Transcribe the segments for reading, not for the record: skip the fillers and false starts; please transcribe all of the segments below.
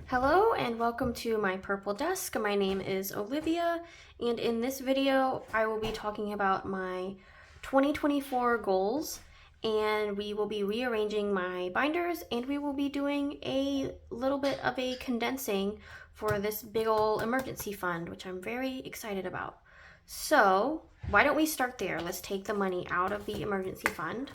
Hello and welcome to my purple desk. My name is Olivia, and in this video I will be talking about my 2024 goals, and we will be rearranging my binders, and we will be doing a little bit of a condensing for this big ol' emergency fund, which I'm very excited about. So why don't we start there? Let's take the money out of the emergency fund.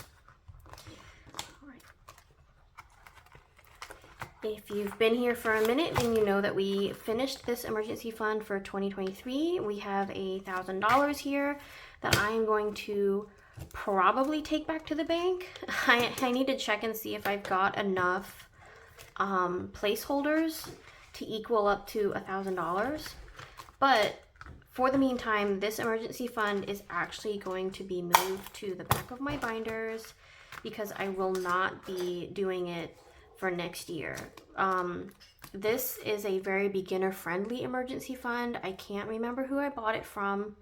If you've been here for a minute, then you know that we finished this emergency fund for 2023. We have $1,000 here that I am going to probably take back to the bank. I need to check and see if I've got enough placeholders to equal up to $1,000. But for the meantime, this emergency fund is actually going to be moved to the back of my binders because I will not be doing it for next year. This is a very beginner-friendly emergency fund. I can't remember who I bought it from.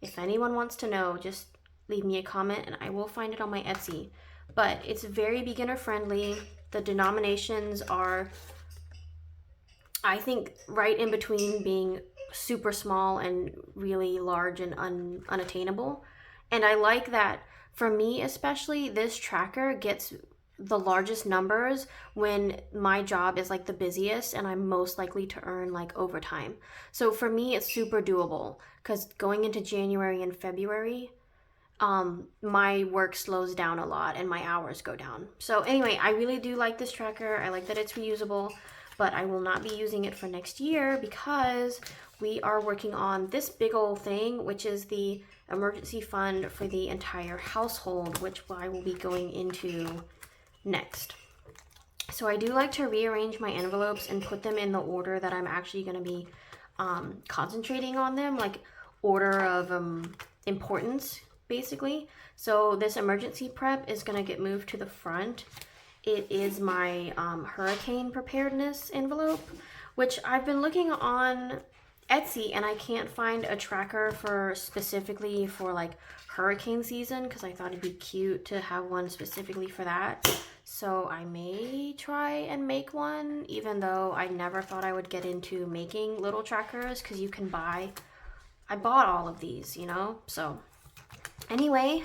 If anyone wants to know, just leave me a comment and I will find it on my Etsy. But it's very beginner-friendly. The denominations are, I think, right in between being super small and really large and unattainable. And I like that, for me especially, this tracker gets the largest numbers when my job is like the busiest and I'm most likely to earn like overtime. So for me, it's super doable because going into January and February, my work slows down a lot and my hours go down. So anyway, I really do like this tracker. I like that it's reusable, but I will not be using it for next year because we are working on this big old thing, which is the emergency fund for the entire household, which I will be going into next. So I do like to rearrange my envelopes and put them in the order that I'm actually going to be concentrating on them, like order of importance, basically. So this emergency prep is going to get moved to the front. It is my hurricane preparedness envelope, which I've been looking on Etsy and I can't find a tracker for specifically for like hurricane season because I thought it'd be cute to have one specifically for that. So I may try and make one, even though I never thought I would get into making little trackers because you can buy, I bought all of these, you know? So anyway,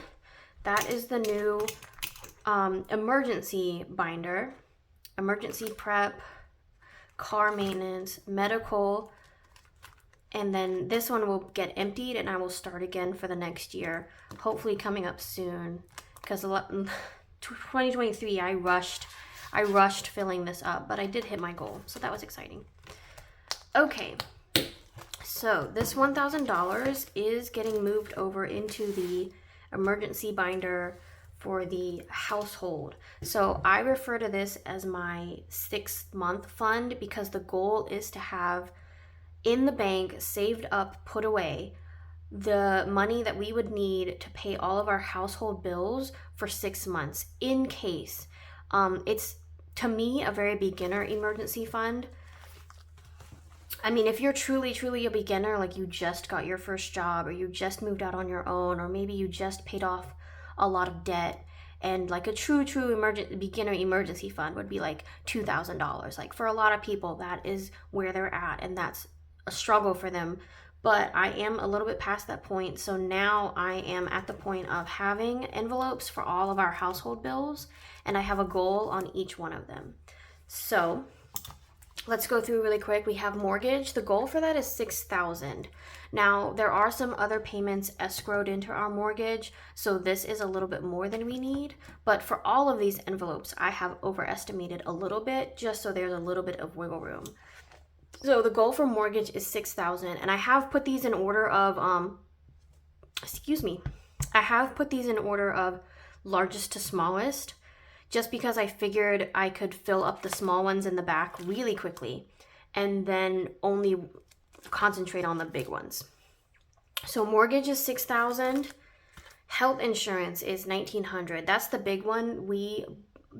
that is the new emergency binder, emergency prep, car maintenance, medical, and then this one will get emptied and I will start again for the next year, hopefully coming up soon, because 2023 I rushed filling this up, but I did hit my goal, so that was exciting. Okay, so this $1,000 is getting moved over into the emergency binder for the household. So I refer to this as my 6-month fund because the goal is to have in the bank, saved up, put away, the money that we would need to pay all of our household bills for 6 months in case. It's, to me, a very beginner emergency fund. I mean, if you're truly a beginner, like you just got your first job or you just moved out on your own, or maybe you just paid off a lot of debt, and like a true beginner emergency fund would be like $2,000. Like for a lot of people, that is where they're at, and that's a struggle for them. But I am a little bit past that point, so now I am at the point of having envelopes for all of our household bills, and I have a goal on each one of them. So let's go through really quick. We have mortgage. The goal for that is $6,000. Now there are some other payments escrowed into our mortgage, so this is a little bit more than we need, but for all of these envelopes I have overestimated a little bit just so there's a little bit of wiggle room. So the goal for mortgage is $6,000, and I have put these in order of I have put these in order of largest to smallest, just because I figured I could fill up the small ones in the back really quickly and then only concentrate on the big ones. So mortgage is $6,000. Health insurance is $1,900. That's the big one. We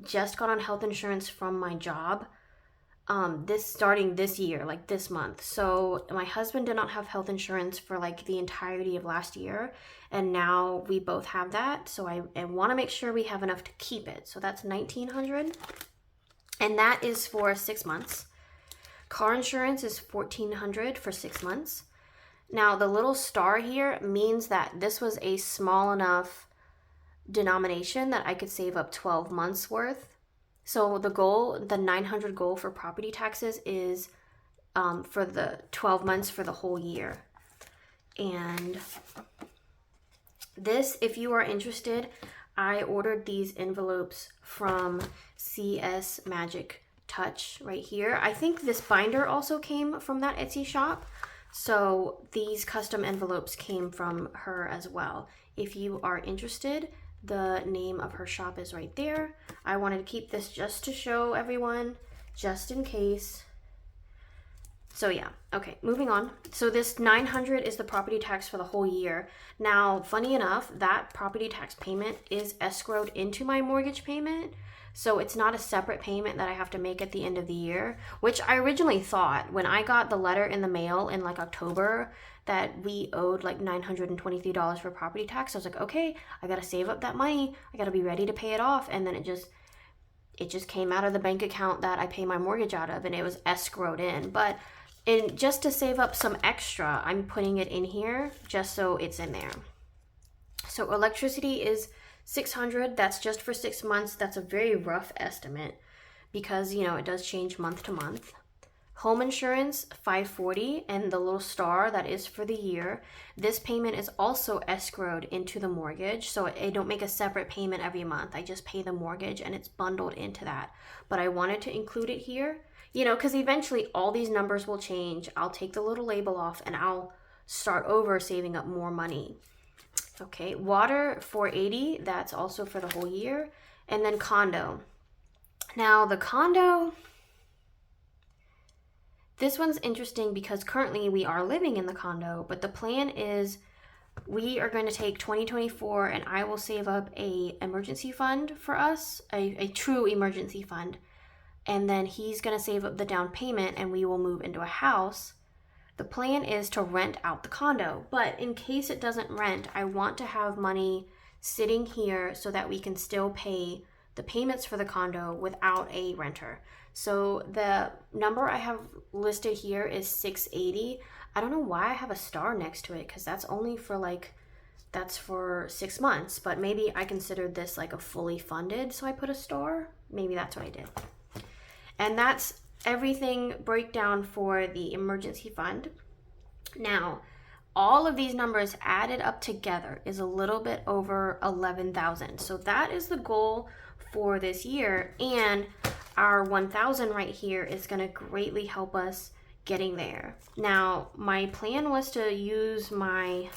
just got on health insurance from my job. Starting this year, like this month. So my husband did not have health insurance for like the entirety of last year, and now we both have that. So I want to make sure we have enough to keep it. So that's $1,900, and that is for 6 months. Car insurance is $1,400 for 6 months. Now, the little star here means that this was a small enough denomination that I could save up 12 months worth. So the goal, the 900 goal for property taxes is for the 12 months for the whole year. And this, if you are interested, I ordered these envelopes from CS Magic Touch right here. I think this binder also came from that Etsy shop. So these custom envelopes came from her as well. If you are interested, the name of her shop is right there. I wanted to keep this just to show everyone, just in case. So yeah, okay, moving on. So this $900 is the property tax for the whole year. Now, funny enough, that property tax payment is escrowed into my mortgage payment. So it's not a separate payment that I have to make at the end of the year, which I originally thought when I got the letter in the mail in like October that we owed like $923 for property tax. I was like, okay, I got to save up that money. I got to be ready to pay it off. And then it just came out of the bank account that I pay my mortgage out of, and it was escrowed in. But just to save up some extra, I'm putting it in here just so it's in there. So electricity is $600. That's just for 6 months. That's a very rough estimate because, you know, it does change month to month. Home insurance, $540, and the little star that is for the year. This payment is also escrowed into the mortgage, so I don't make a separate payment every month. I just pay the mortgage and it's bundled into that. But I wanted to include it here, you know, because eventually all these numbers will change. I'll take the little label off and I'll start over saving up more money. Okay, water, $480, that's also for the whole year. And then condo. Now the condo, this one's interesting because currently we are living in the condo, but the plan is we are going to take 2024 and I will save up a emergency fund for us, a true emergency fund. And then he's going to save up the down payment and we will move into a house. The plan is to rent out the condo, but in case it doesn't rent, I want to have money sitting here so that we can still pay the payments for the condo without a renter. So the number I have listed here is $680. I don't know why I have a star next to it because that's only for that's for 6 months, but maybe I considered this like a fully funded, so I put a star. Maybe that's what I did. And that's everything breakdown for the emergency fund. Now, all of these numbers added up together is a little bit over 11,000. So that is the goal for this year, and our 1,000 right here is going to greatly help us getting there. Now, my plan was to use my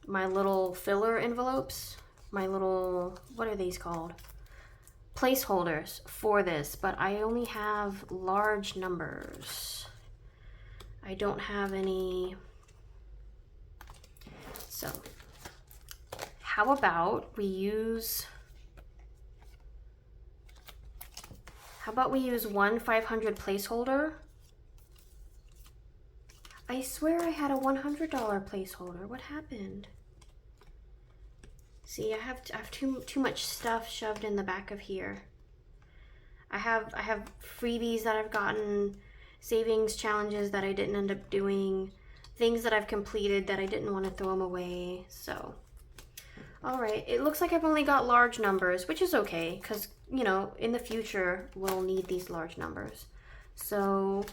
my little filler envelopes, my little, what are these called? Placeholders for this, but I only have large numbers. I don't have any. So how about we use one 500 placeholder? I swear I had a $100 placeholder. What happened? See, I have too much stuff shoved in the back of here. I have freebies that I've gotten, savings challenges that I didn't end up doing, things that I've completed that I didn't want to throw them away. So, all right, it looks like I've only got large numbers, which is okay because, you know, in the future we'll need these large numbers. So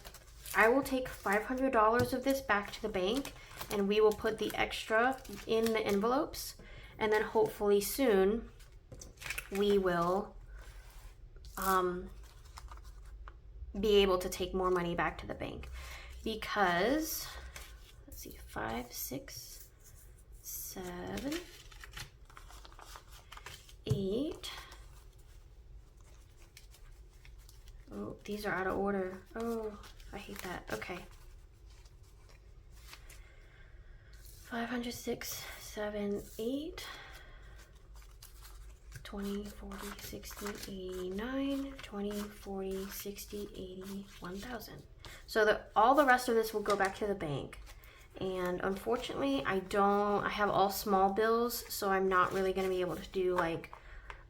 I will take $500 of this back to the bank and we will put the extra in the envelopes. And then hopefully soon we will be able to take more money back to the bank because, let's see, 5, 6, 7, 8. Oh, these are out of order. Oh, I hate that. Okay. 500, 6, 7, 8, 20, 40, 60, 89, 20, 40, 60, 80, 1,000. So all the rest of this will go back to the bank. And unfortunately, I have all small bills, so I'm not really going to be able to do like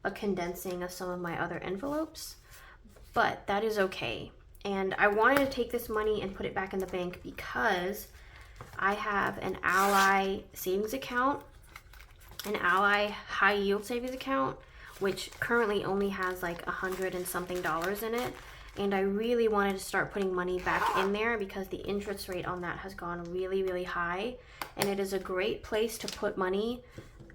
a condensing of some of my other envelopes. But that is okay. And I wanted to take this money and put it back in the bank because I have an Ally savings account, an Ally high yield savings account, which currently only has like $100 and something in it. And I really wanted to start putting money back in there because the interest rate on that has gone really, really high. And it is a great place to put money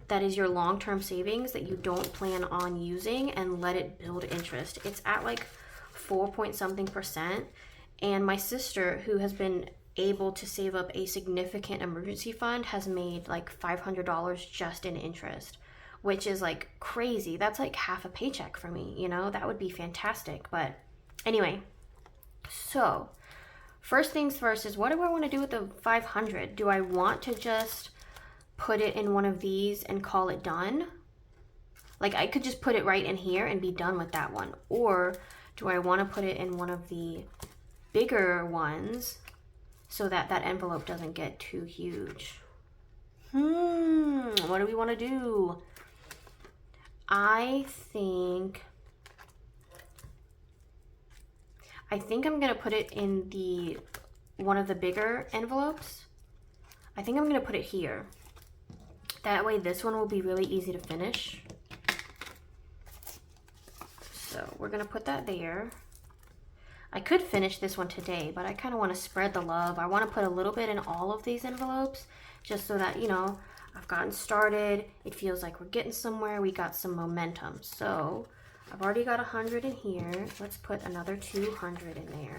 that is your long-term savings that you don't plan on using and let it build interest. It's at like 4 point something%. And my sister, who has been able to save up a significant emergency fund, has made like $500 just in interest, which is like crazy. That's like half a paycheck for me, you know? That would be fantastic. But anyway, so first things first is, what do I want to do with the 500? Do I want to just put it in one of these and call it done? Like, I could just put it right in here and be done with that one. Or do I want to put it in one of the bigger ones so that that envelope doesn't get too huge? What do we want to do? I think I'm gonna put it in the one of the bigger envelopes. I think I'm gonna put it here. That way this one will be really easy to finish. So we're gonna put that there. I could finish this one today, but I kind of want to spread the love. I want to put a little bit in all of these envelopes just so that, you know, I've gotten started. It feels like we're getting somewhere. We got some momentum. So I've already got 100 in here. Let's put another 200 in there.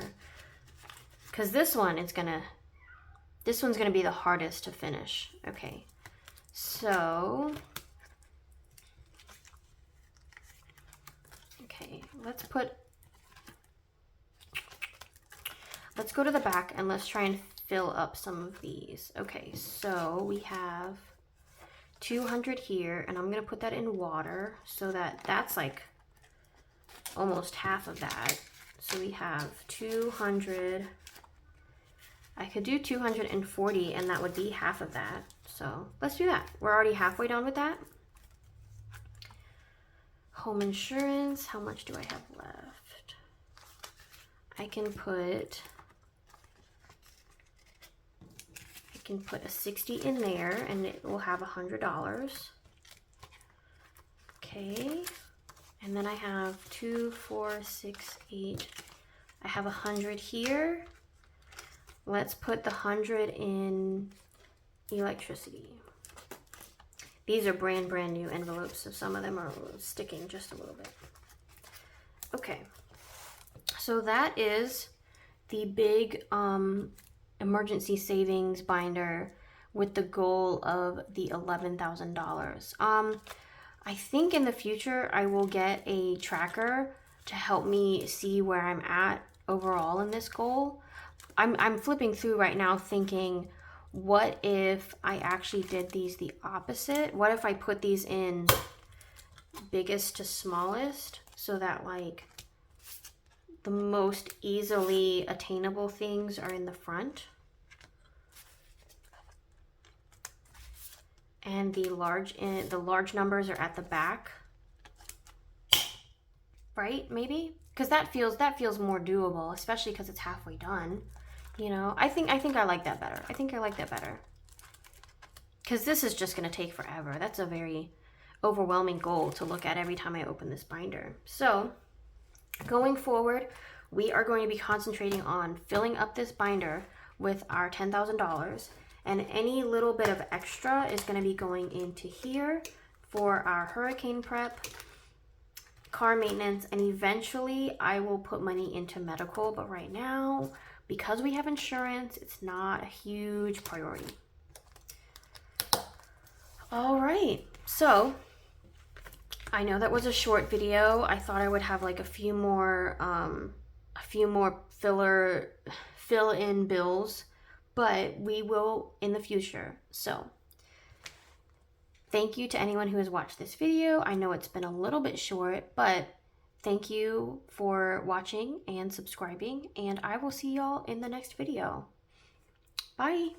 Because this one's gonna be the hardest to finish. Okay. So, okay, let's go to the back and let's try and fill up some of these. Okay, so we have 200 here, and I'm gonna put that in water so that that's like almost half of that. So we have 200. I could do 240 and that would be half of that. So let's do that. We're already halfway done with that. Home insurance, how much do I have left? I can put a 60 in there and it will have $100. Okay. And then I have 2, 4, 6, 8. I have 100 here. Let's put the 100 in electricity. These are brand new envelopes, so some of them are sticking just a little bit. Okay, so that is the big emergency savings binder with the goal of the $11,000. I think in the future I will get a tracker to help me see where I'm at overall in this goal. I'm flipping through right now thinking, what if I actually did these the opposite? What if I put these in biggest to smallest so that like the most easily attainable things are in the front and the large numbers are at the back, right? Maybe, because that feels more doable, especially because it's halfway done. You know, I think I like that better. I think I like that better. Because this is just going to take forever. That's a very overwhelming goal to look at every time I open this binder. So, going forward, we are going to be concentrating on filling up this binder with our $10,000. And any little bit of extra is going to be going into here for our hurricane prep, car maintenance, and eventually I will put money into medical. But right now, because we have insurance, it's not a huge priority. All right, so I know that was a short video. I thought I would have like a few more fill-in bills, but we will in the future. So thank you to anyone who has watched this video. I know it's been a little bit short, but thank you for watching and subscribing, and I will see y'all in the next video. Bye.